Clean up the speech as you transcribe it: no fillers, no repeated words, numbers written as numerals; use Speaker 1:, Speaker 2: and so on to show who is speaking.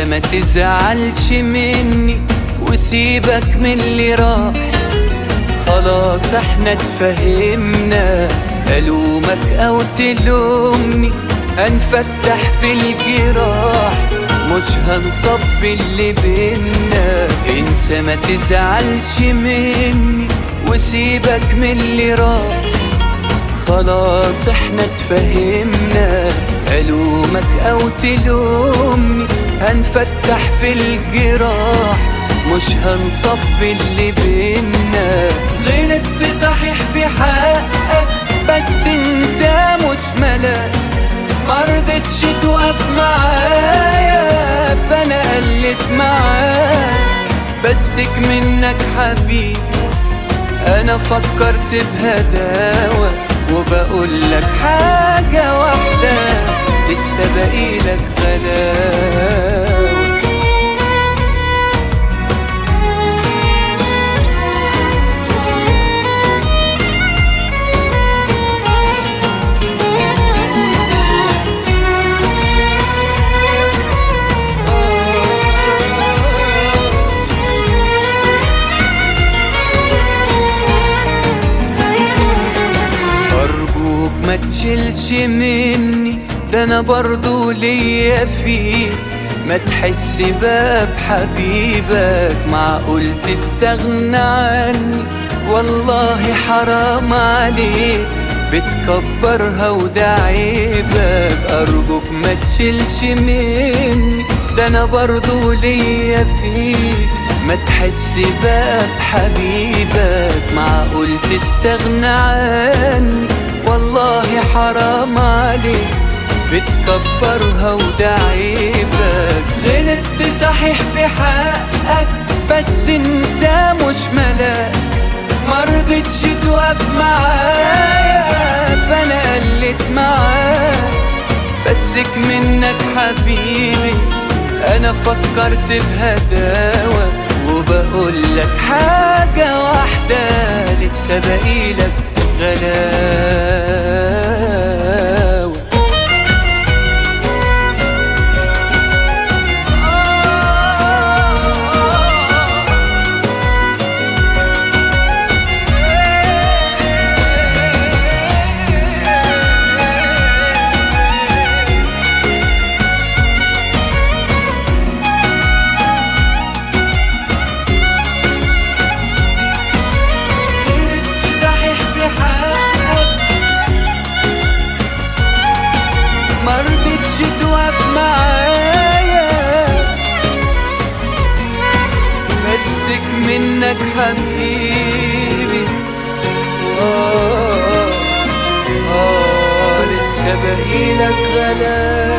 Speaker 1: ما تزعلش مني وسيبك من اللي راح، خلاص احنا اتفهمنا، ألومك أو تلومني هنفتح في الجراح، مش هنصفي اللي بينا. انسى ما تزعلش مني وسيبك من اللي راح، خلاص احنا اتفهمنا، ألومك أو تلومني هنفتح في الجراح، مش هنصفي اللي بينا. غلطت صحيح في حقك بس انت مش ملاك، مرضتش توقف معايا فانا قلت معاك، بسك منك حبيبي انا فكرت بهداوة، وبقولك حاجة واحدة لسه باقيلك غلاوة. ما تشيلش مني ده انا برضو ليا فيك، ما تحس بقى بحبيبك، معقول تستغنى عني؟ والله حرام عليك بتكبرها وده عيبك. ارجوك ما تشيلش مني ده انا برضو ليا فيك، ما تحس بقى بحبيبك، معقول تستغنى عني؟ والله حرام عليك بتكبرها وده عيبك. غلطت صحيح في حقك بس انت مش ملاك، مرضتش توقف معايا فانا قلت معاك، بسك منك حبيبي انا فكرت بهداوة، وبقولك حاجة واحدة لسه باقيلك غلاوة. مرضتش توقف معايا بسك منك حبيبي، لسه باقيلك غلاوة.